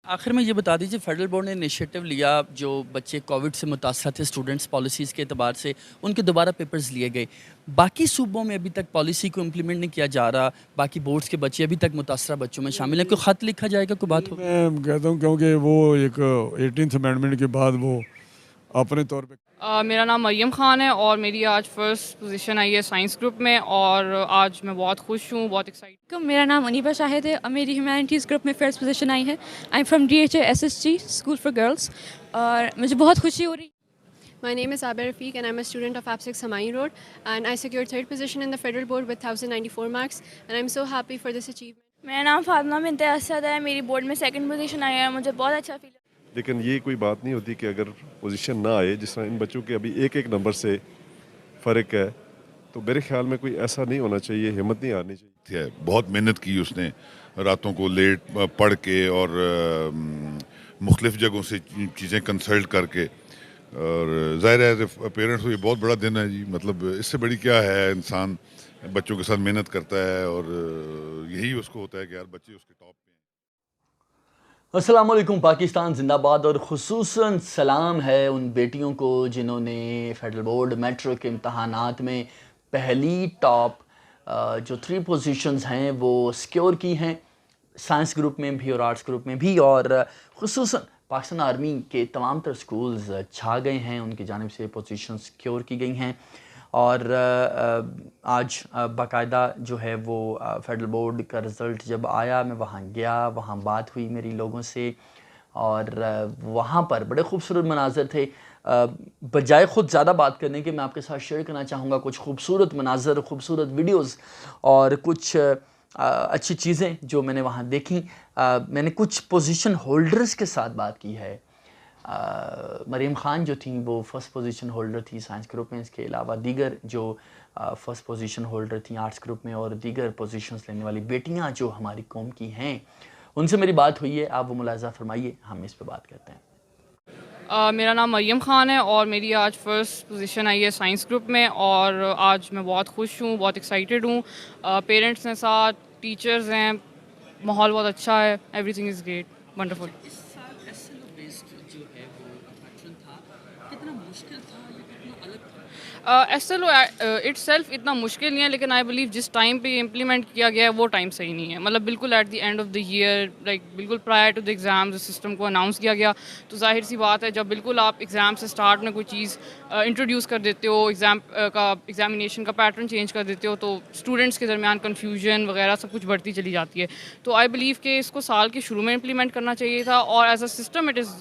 आखिर में ये बता दीजिए फेडरल बोर्ड ने इनिशिएटिव लिया जो बच्चे कोविड से मुतासर थे स्टूडेंट्स पॉलिसीज़ के अतबार से उनके दोबारा पेपर्स लिए गए। बाकी सूबों में अभी तक पॉलिसी को इम्प्लीमेंट नहीं किया जा रहा, बाकी बोर्ड्स के बच्चे अभी तक मुतासरा बच्चों में शामिल हैं। कोई ख़त लिखा जाएगा, कोई बात नहीं, होगी? मैं कहता हूँ क्योंकि वो एक 18th अमेंडमेंट के बाद वो अपने तौर पे मेरा नाम मरियम ख़ान है और मेरी आज फर्स्ट पोजीशन आई है साइंस ग्रुप में और आज मैं बहुत खुश हूँ, बहुत एक्साइटेड। मेरा नाम अनीबा शाहिद है और मेरी ह्यूमैनिटीज़ ग्रुप में फर्स्ट पोजीशन आई है। I am from DHA SSG school for girls और मुझे बहुत खुशी हो रही। My name is Abir Rafiq and I'm a student of APSIC Samai Road and I secured third position in the federal board with 1094 marks and I'm so happy for this achievement. मेरा नाम फातिमा बिन्ते असद है। मेरी board में second position आई है। मुझे बहुत अच्छा feel. लेकिन ये कोई बात नहीं होती कि अगर पोजीशन ना आए, जिस तरह इन बच्चों के अभी एक एक नंबर से फ़र्क है, तो मेरे ख्याल में कोई ऐसा नहीं होना चाहिए, हिम्मत नहीं हारनी चाहिए। है बहुत मेहनत की उसने, रातों को लेट पढ़ के और मुख्तलिफ जगहों से चीज़ें कंसल्ट करके, और ज़ाहिर है एज ए पेरेंट्स ये बहुत बड़ा दिन है जी। मतलब इससे बड़ी क्या है, इंसान बच्चों के साथ मेहनत करता है और यही उसको होता है कि यार बच्चे उसके टॉप पे हैं। अस्सलाम वालेकुम, पाकिस्तान जिंदाबाद। और खुसूसन सलाम है उन बेटियों को जिन्होंने फेडरल बोर्ड मेट्रिक के इम्तहानात में पहली टॉप जो 3 पोजीशंस हैं वो सिक्योर की हैं, साइंस ग्रुप में भी और आर्ट्स ग्रुप में भी। और ख़ुसूसन पाकिस्तान आर्मी के तमाम तर स्कूल्स छा गए हैं, उनकी जानिब से पोजीशन सिक्योर की गई हैं। और आज बाकायदा जो है वो फेडरल बोर्ड का रिज़ल्ट जब आया, मैं वहाँ गया, वहाँ बात हुई मेरी लोगों से और वहाँ पर बड़े खूबसूरत मनाज़र थे। बजाय ख़ुद ज़्यादा बात करने के मैं आपके साथ शेयर करना चाहूँगा कुछ खूबसूरत मनाज़र, खूबसूरत वीडियोज़ और कुछ अच्छी चीज़ें जो मैंने वहाँ देखी। मैंने कुछ पोजीशन होल्डर्स के साथ बात की है। मरियम ख़ान जो थी वो फ़र्स्ट पोजीशन होल्डर थी साइंस ग्रुप में। इसके अलावा दीगर जो फ़र्स्ट पोजीशन होल्डर थी आर्ट्स ग्रुप में और दीगर पोजीशंस लेने वाली बेटियां जो हमारी कौम की हैं, उनसे मेरी बात हुई है। आप वो मुलाज़ा फरमाइए, हम इस पर बात करते हैं। मेरा नाम मरियम ख़ान है और मेरी आज फर्स्ट पोजीशन आई है साइंस ग्रुप में और आज मैं बहुत खुश हूँ, बहुत एक्साइटेड हूँ। पेरेंट्स हैं साथ, टीचर्स हैं, माहौल बहुत अच्छा है, everything is great, wonderful. SLO itself इतना मुश्किल नहीं है, लेकिन आई बिलीव जिस टाइम पे इम्प्लीमेंट किया गया है वो टाइम सही नहीं है। मतलब बिल्कुल at the end of the year, like बिल्कुल prior to the exams system को अनाउंस किया गया। तो जाहिर सी बात है जब बिल्कुल आप एग्ज़ाम से स्टार्ट में कोई चीज़ इंट्रोड्यूस कर देते हो, एग्जामिनेशन का पैटर्न चेंज कर देते हो, तो स्टूडेंट्स के दरमियान कन्फ्यूजन वगैरह सब कुछ बढ़ती चली जाती है। तो आई बिलीव कि इसको साल के शुरू में इम्प्लीमेंट करना चाहिए था और as a system it is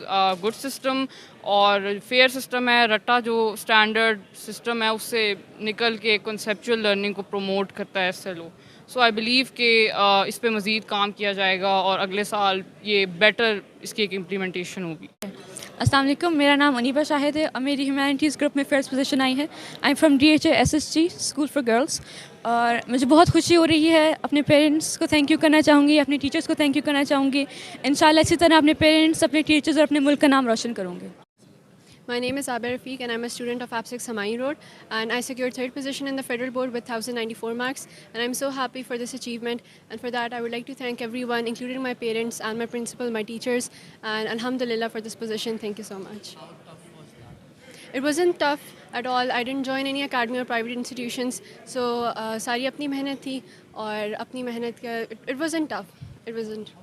good system और फेयर सिस्टम है। रट्टा जो स्टैंडर्ड सिस्टम है उससे निकल के कॉन्सेप्चुअल लर्निंग को प्रमोट करता है SLO। सो आई बिलीव कि इस पे मज़ीद काम किया जाएगा और अगले साल ये बेटर इसकी एक इम्प्लीमेंटेशन होगी। अस्सलाम वालेकुम, मेरा नाम अनीबा शाहिद है और मेरी ह्यूमैनिटीज़ ग्रुप में फर्स्ट पोजीशन आई है। I am from DHA SSG school for girls और मुझे बहुत खुशी हो रही है। अपने पेरेंट्स को थैंक यू करना चाहूँगी, अपने टीचर्स को थैंक यू करना चाहूँगी। इंशाल्लाह इसी तरह अपने पेरेंट्स, अपने टीचर्स और अपने मुल्क का नाम रोशन करूँगी। My name is Abir Rafiq and I'm a student of APSIC Samai Road and I secured third position in the federal board with 1094 marks and I'm so happy for this achievement, and for that I would like to thank everyone including my parents and my principal, my teachers, and alhamdulillah for this position. Thank you so much. It wasn't tough at all. I didn't join any academy or private institutions, so सारी अपनी मेहनत थी और अपनी मेहनत का it wasn't tough. It wasn't.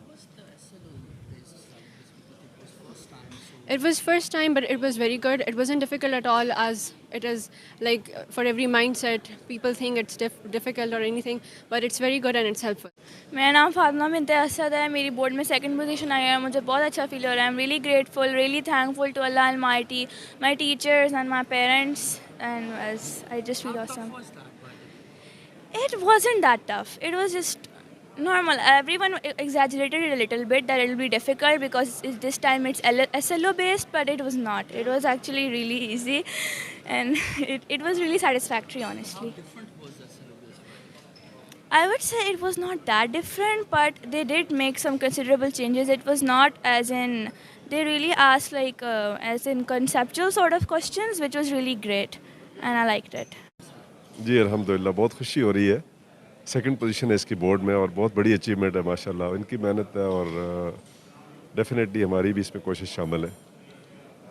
It was first time, but it was very good. It wasn't difficult at all, as it is like for every mindset. People think it's difficult or anything, but it's very good and it's helpful. मेरा नाम फातिमा बिन्ते असद है। मेरी board में second position आई है। मुझे बहुत अच्छा feel हो रहा है। I am really grateful, really thankful to Allah almighty, my teachers and my parents, and I just feel awesome. It wasn't that tough. It was just normal. Everyone exaggerated it a little bit that it will be difficult because this time it's SLO based, but it was not. It was actually really easy and it was really satisfactory, honestly. I would say it was not that different, but they did make some considerable changes. It was not as in, they really asked like as in conceptual sort of questions, which was really great and I liked it. जी अल्हम्दुलिल्लाह, बहुत खुशी हो रही है। Second position है इसकी board में और बहुत बड़ी अचीवमेंट है माशाल्लाह। इनकी मेहनत है और डेफिनेटली हमारी भी इसमें कोशिश शामिल है।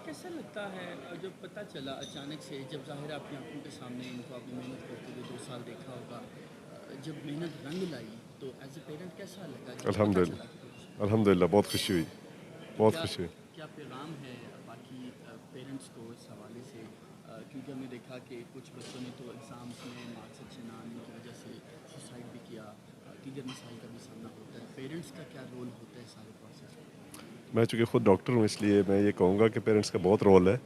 कैसा लगता है जब पता चला अचानक से, जब ज़ाहिर आपकी आंखों के सामने इनको आपने मेहनत करते हुए 2 साल देखा होगा, जब मेहनत रंग लाई तो एज ए पेरेंट कैसा लगा जब पता अल्हम्दुलिल्लाह, चला कि अल्हम्दुलिल्लाह बहुत खुशी हुई, बहुत क्या खुशी हुई। क्या पैगाम है बाकी पेरेंट्स को इस हवाले से, क्योंकि हमने देखा कि कुछ बच्चों ने तो एग्ज़ाम्स में मार्क्स अच्छे ना आने की वजह से सुसाइड भी किया, दीगर मसाइल का भी सामना होता है, पेरेंट्स का क्या रोल होता है सारे प्रोसेस में? मैं चूँकि ख़ुद डॉक्टर हूँ इसलिए मैं ये कहूँगा कि पेरेंट्स का बहुत रोल है,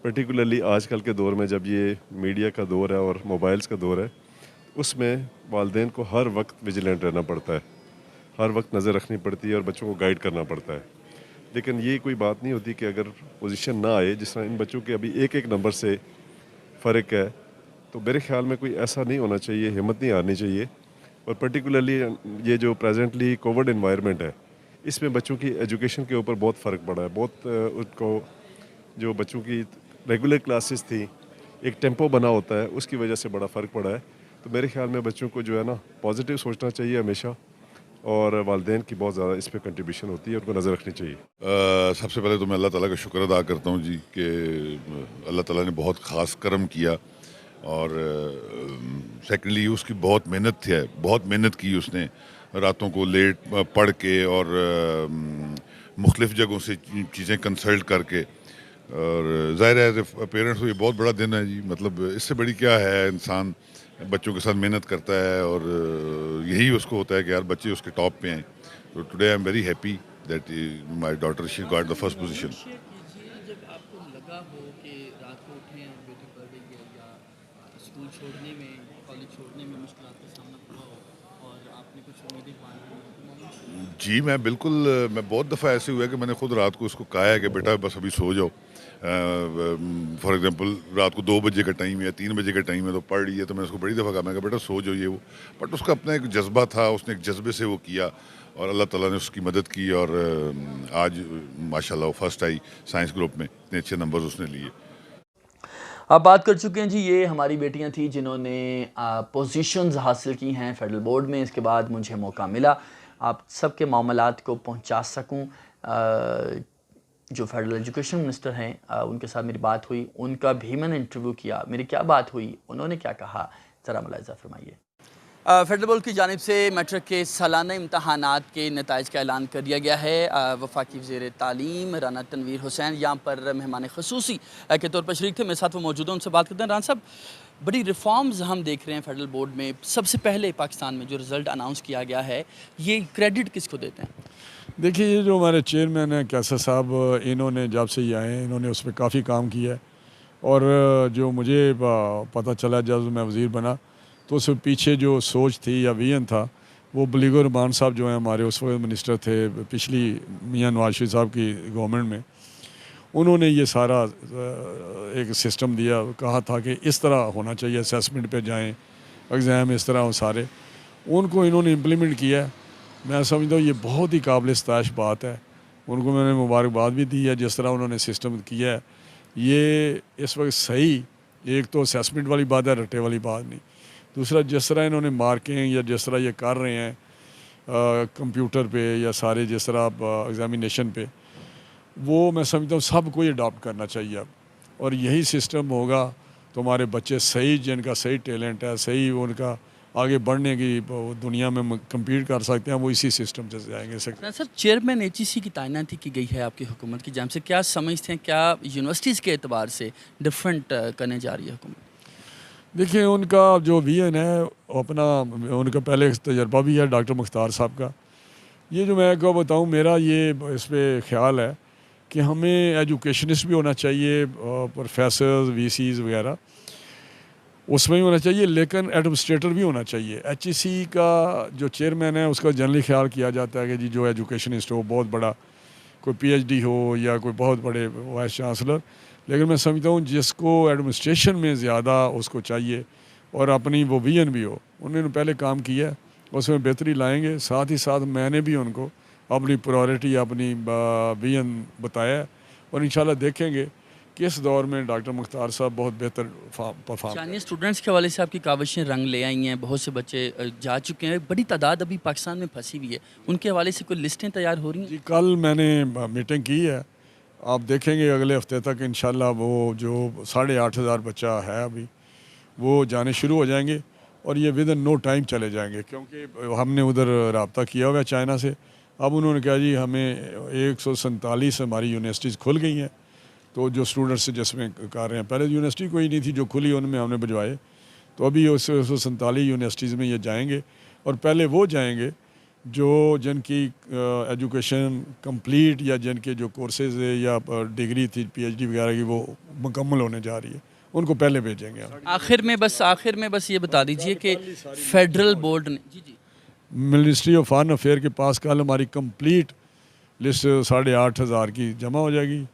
पर्टिकुलरली आजकल के दौर में जब ये मीडिया का दौर है और मोबाइल्स का दौर है, उसमें वालिदैन को हर वक्त विजिलेंट रहना पड़ता है, हर वक्त नज़र रखनी पड़ती है और बच्चों को गाइड करना पड़ता है। लेकिन ये कोई बात नहीं होती कि अगर पोजीशन ना आए, जिस तरह इन बच्चों के अभी एक एक नंबर से फ़र्क है, तो मेरे ख्याल में कोई ऐसा नहीं होना चाहिए, हिम्मत नहीं हारनी चाहिए। और पर्टिकुलरली ये जो प्रेजेंटली कोविड एनवायरनमेंट है, इसमें बच्चों की एजुकेशन के ऊपर बहुत फ़र्क पड़ा है। बहुत उनको जो बच्चों की रेगुलर क्लासेस थी, एक टेम्पो बना होता है, उसकी वजह से बड़ा फ़र्क पड़ा है। तो मेरे ख्याल में बच्चों को जो है ना पॉजिटिव सोचना चाहिए हमेशा, और वालिदैन की बहुत ज़्यादा इस पर कंट्रीब्यूशन होती है, उनको नज़र रखनी चाहिए। सबसे पहले तो मैं अल्लाह ताला का शुक्र अदा करता हूँ जी कि अल्लाह ताला ने बहुत ख़ास करम किया, और सेकेंडली उसकी बहुत मेहनत की उसने, रातों को लेट पढ़ के और मुख्तलिफ़ जगहों से चीज़ें कंसल्ट करके, और ज़ाहिर है एज ए पेरेंट्स तो ये बहुत बड़ा दिन है जी। मतलब इससे बड़ी क्या है, इंसान बच्चों के साथ मेहनत करता है और यही उसको होता है कि यार बच्चे उसके टॉप पे आए। तो today I am very happy that my daughter she got the first position. Share कीजिए जब आपको लगा हो कि रात को उठें और बेटी पढ़ रही है, या स्कूल छोड़ने में, कॉलेज छोड़ने में मुश्किलात का सामना हुआ हो और आपने कुछ उम्मीदें बांधी। जी मैं बहुत दफ़ा ऐसे हुआ है कि मैंने खुद रात को उसको कहा है कि बेटा बस अभी सो जाओ। फॉर एग्जांपल रात को 2 बजे का टाइम या 3 बजे का टाइम है तो पढ़ रही है, तो मैं उसको बड़ी दफ़ा कहा, मैं कहा बेटा सो जाओ ये वो। बट उसका अपना एक जज्बा था, उसने एक जज्बे से वो किया और अल्लाह ताला ने उसकी मदद की, और आज माशाल्लाह वो फर्स्ट आई साइंस ग्रुप में, इतने अच्छे नंबर्स उसने लिए। आप बात कर चुके हैं जी, ये हमारी बेटियां थी जिन्होंने पोजीशंस हासिल की हैं फेडरल बोर्ड में। इसके बाद मुझे मौका मिला आप सबके मामलात को पहुंचा सकूं। जो फेडरल एजुकेशन मिनिस्टर हैं उनके साथ मेरी बात हुई, उनका भी मैंने इंटरव्यू किया। मेरी क्या बात हुई, उन्होंने क्या कहा, ज़रा मुलाहिज़ा फरमाइए। फेडरल बोर्ड की जानिब से मैट्रिक के सालाना इम्तहानात के नताइज का ऐलान कर दिया गया है। वफाकी वज़ीर तालीम राना तनवीर हुसैन यहाँ पर मेहमान ख़ुसूसी के तौर पर शरीक थे। मेरे साथ वो मौजूद हैं, उनसे बात करते हैं। राना साहब, बड़ी रिफॉर्म्स हम देख रहे हैं फेडरल बोर्ड में। सबसे पहले पाकिस्तान में जो रिज़ल्ट अनाउंस किया गया है, ये क्रेडिट किसको देते हैं? देखिए, ये जो हमारे चेयरमैन हैं कैसर साहब, इन्होंने जब से ये आए हैं इन्होंने उस पर काफ़ी काम किया है। और जो मुझे पता चला जब मैं वज़ीर बना, तो उससे पीछे जो सोच थी या विजन था, वो बलीगुर रहमान साहब जो हैं हमारे उस वक्त मिनिस्टर थे पिछली मियां नवाज शरीफ साहब की गवर्नमेंट में, उन्होंने ये सारा एक सिस्टम दिया, कहा था कि इस तरह होना चाहिए, असेसमेंट पे जाएं, एग्ज़ाम इस तरह हो सारे, उनको इन्होंने इम्प्लीमेंट किया है। मैं समझता हूँ ये बहुत ही काबिल सताइश बात है। उनको मैंने मुबारकबाद भी दी है जिस तरह उन्होंने सिस्टम किया है। ये इस वक्त सही, एक तो असेसमेंट वाली बात है, रट्टे वाली बात नहीं। दूसरा, जिस तरह इन्होंने मार्किंग या जिस तरह ये कर रहे हैं कंप्यूटर पे या सारे जिस तरह एग्ज़ामिनेशन पे, वो मैं समझता हूँ सबको ये अडॉप्ट करना चाहिए अब। और यही सिस्टम होगा तो हमारे बच्चे सही, जिनका सही टैलेंट है, सही उनका आगे बढ़ने की दुनिया में कम्पीट कर सकते हैं, वो इसी सिस्टम से जाएंगे। सर, चेयरमैन एचईसी की तैनाती की गई है आपकी हुकूमत की जानिब से, क्या समझते हैं, क्या यूनिवर्सिटीज़ के एतबार से डिफरेंट करने जा रही है हुकूमत? देखिए, उनका जो विजन है अपना, उनका पहले तजर्बा भी है डॉक्टर मुख्तार साहब का। ये जो मैं आपको बताऊँ, मेरा ये इस पर ख्याल है कि हमें एजुकेशनिस्ट भी होना चाहिए, प्रोफेसर, वीसीज़ वगैरह उसमें भी होना चाहिए, लेकिन एडमिनिस्ट्रेटर भी होना चाहिए। एचईसी का जो चेयरमैन है उसका जनरली ख्याल किया जाता है कि जी जो एजुकेशनिस्ट हो, बहुत बड़ा कोई पीएचडी हो या कोई बहुत बड़े वाइस चांसलर, लेकिन मैं समझता हूँ जिसको एडमिनिस्ट्रेशन में ज़्यादा उसको चाहिए और अपनी वो विजन भी हो। उन्होंने पहले काम किया, उसमें बेहतरी लाएंगे। साथ ही साथ मैंने भी उनको अपनी प्रायोरिटी, अपनी विजन बताया और इंशाल्लाह देखेंगे किस दौर में डॉक्टर मुख्तार साहब बहुत बेहतर परफॉर्म चाइनीज स्टूडेंट्स के हवाले से आपकी काविशें रंग ले आई हैं, बहुत से बच्चे जा चुके हैं, बड़ी तादाद अभी पाकिस्तान में फंसी हुई है, उनके हवाले से कोई लिस्टें तैयार हो रही हैं? जी कल मैंने मीटिंग की है, आप देखेंगे अगले हफ्ते तक इंशाल्लाह वो जो 8,500 बच्चा है अभी वो जाने शुरू हो जाएंगे और ये विद इन नो टाइम चले जाएंगे, क्योंकि हमने उधर रब्ता किया हुआ है चाइना से। अब उन्होंने कहा जी हमें 147 हमारी यूनिवर्सिटीज़ खुल गई हैं, तो जो स्टूडेंट्स जिसमें कर रहे हैं, पहले यूनिवर्सिटी कोई नहीं थी जो खुली, उनमें हमने भिजवाए, तो अभी उस 147 यूनिवर्सिटीज़ में ये जाएंगे और पहले वो जाएंगे जो जिनकी एजुकेशन कंप्लीट या जिनके जो कोर्सेज या डिग्री थी PhD वगैरह की वो मुकम्मल होने जा रही है, उनको पहले भेजेंगे हम। आखिर में बस ये बता दीजिए कि फेडरल बोर्ड ने जी मिनिस्ट्री ऑफ फॉरेन अफेयर के पास कल हमारी कंप्लीट लिस्ट 8,500 की जमा हो जाएगी,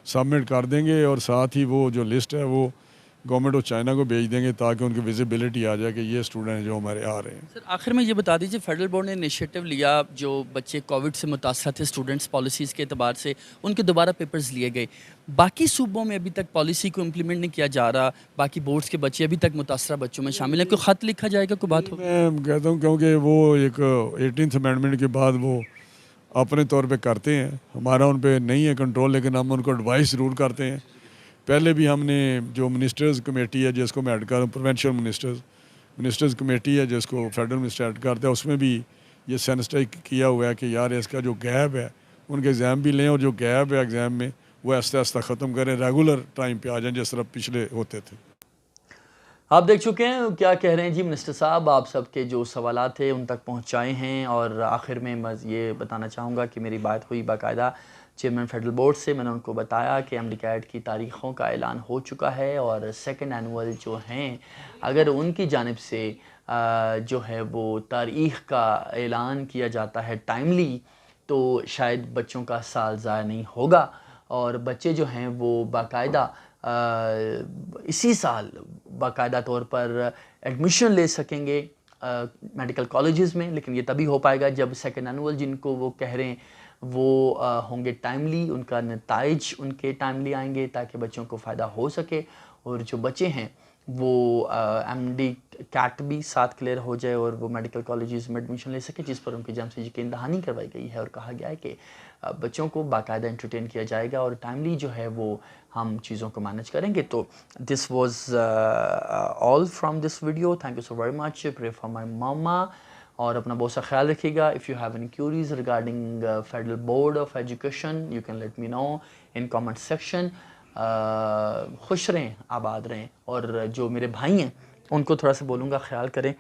सबमिट कर देंगे और साथ ही वो जो लिस्ट है वो गवर्नमेंट ऑफ चाइना को भेज देंगे ताकि उनकी विजिबिलिटी आ जाए कि ये स्टूडेंट जो हमारे आ रहे हैं। सर आखिर में ये बता दीजिए, फेडरल बोर्ड ने इनिशिएटिव लिया, जो बच्चे कोविड से मुतासर थे स्टूडेंट्स, पॉलिसीज़ के अतबार से उनके दोबारा पेपर्स लिए गए, बाकी सूबों में अभी तक पॉलिसी को इम्प्लीमेंट नहीं किया जा रहा, बाकी बोर्ड्स के बच्चे अभी तक मुतासरा बच्चों में शामिल हैं, कोई ख़त लिखा जाएगा, कोई बात हो? मैं कहता हूँ क्योंकि वो एक 18th अमेंडमेंट के बाद वो अपने तौर पे करते हैं, हमारा उन पे नहीं है कंट्रोल, लेकिन हम उनको एडवाइस ज़रूर करते हैं। पहले भी हमने जो मिनिस्टर्स कमेटी है जिसको मैं हेड कर रहा हूँ, प्रोविंशियल मिनिस्टर्स कमेटी है जिसको फेडरल मिनिस्टर हेड करता है, उसमें भी ये सेंसिटाइज किया हुआ है कि यार इसका जो गैप है उनके एग्ज़ाम भी लें और जो गैप है एग्ज़ाम में वो आस्ता आस्ता ख़त्म करें, रेगुलर टाइम पे आ जाएं जिस तरह पिछले होते थे। आप देख चुके हैं क्या कह रहे हैं जी मिनिस्टर साहब, आप सबके जो सवाल थे उन तक पहुंचाए हैं। और आखिर में मैं ये बताना चाहूँगा कि मेरी बात हुई बाकायदा चेयरमैन फेडरल बोर्ड से, मैंने उनको बताया कि MD-CAT की तारीख़ों का ऐलान हो चुका है और सेकंड एनुअल जो हैं अगर उनकी जानिब से जो है वो तारीख़ का ऐलान किया जाता है टाइमली, तो शायद बच्चों का साल ज़ाया नहीं होगा और बच्चे जो हैं वो बाकायदा इसी साल बाकायदा तौर पर एडमिशन ले सकेंगे मेडिकल कॉलेजेस में। लेकिन ये तभी हो पाएगा जब सेकंड एनुअल जिनको वो कह रहे हैं वो होंगे टाइमली, उनका नताइज उनके टाइमली आएंगे ताकि बच्चों को फ़ायदा हो सके और जो बच्चे हैं वो MD-CAT भी साथ क्लियर हो जाए और वो मेडिकल कॉलेजेस में एडमिशन ले सके, जिस पर उनकी जान से यकीन दहानी करवाई गई है और कहा गया है कि बच्चों को बाकायदा एंटरटेन किया जाएगा और टाइमली जो है वो हम चीज़ों को मैनेज करेंगे। तो this was all from this video. Thank you so very much. Pray for my mama और अपना बहुत सा ख्याल रखिएगा। If you have any queries regarding federal board of education you can let me know in comment section. खुश रहें, आबाद रहें और जो मेरे भाई हैं उनको थोड़ा सा बोलूँगा ख्याल करें,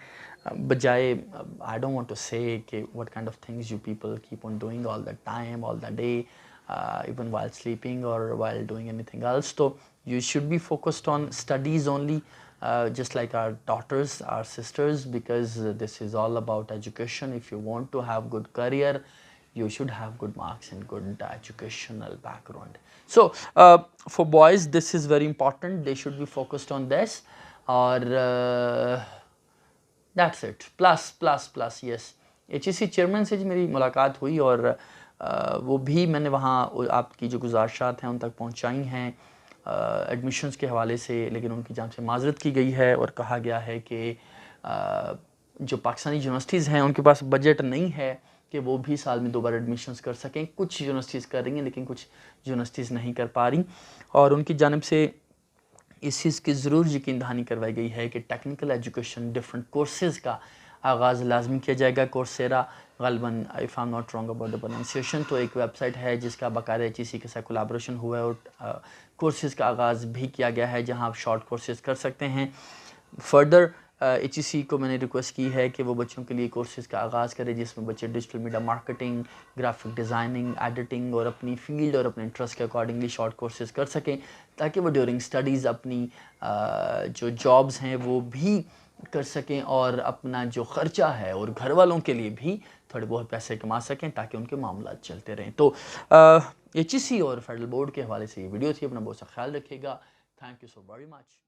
बजाय आई डोंट वांट टू से कि what kind of things you people keep on doing all the time all the day even while sleeping or while doing anything else. So you should be focused on studies only, just like our daughters, our sisters, because this is all about education. If you want to have good career, you should have good marks and good educational background. So for boys this is very important, they should be focused on this or that's it. Plus yes, HEC chairman से मेरी मुलाकात हुई और वो भी मैंने वहाँ आपकी जो गुजारिशात हैं उन तक पहुँचाई हैं एडमिशन्स के हवाले से, लेकिन उनकी जानिब से माजरत की गई है और कहा गया है कि जो पाकिस्तानी यूनिवर्सिटीज़ हैं उनके पास बजट नहीं है कि वो भी साल में 2 बार एडमिशन्स कर सकें। कुछ यूनिवर्सिटीज़ कर रही हैं लेकिन कुछ यूनिवर्सिटीज़ नहीं कर पा रही और उनकी जानिब से इस चीज़ की ज़रूर यकीन दहानी करवाई गई है कि टेक्निकल एजुकेशन डिफरेंट कोर्सेज़ का आगाज़ लाजमी किया जाएगा। कोर्सेरा ग़ालिबन if I am not wrong about the pronunciation, तो एक वेबसाइट है जिसका बाकायदा HEC के साथ कोलैबोरेशन हुआ है और कोर्सेज़ का आगाज़ भी किया गया है जहां आप शॉर्ट कोर्सेज़ कर सकते हैं। फर्दर HEC को मैंने रिक्वेस्ट की है कि वो बच्चों के लिए कोर्सेज़ का आगाज़ करे जिसमें बच्चे digital media marketing, graphic designing, editing और अपनी फ़ील्ड और अपने इंटरेस्ट के अकॉर्डिंगली शॉर्ट कोर्सेज़ कर सकें ताकि वो ड्यूरिंग स्टडीज़ अपनी जो जॉब्स हैं वो भी कर सकें और अपना जो ख़र्चा है और घर वालों के लिए भी थोड़े बहुत पैसे कमा सकें ताकि उनके मामला चलते रहें। तो HEC और फेडरल बोर्ड के हवाले से ये वीडियो थी। अपना बहुत सा ख्याल रखिएगा। Thank you so very much.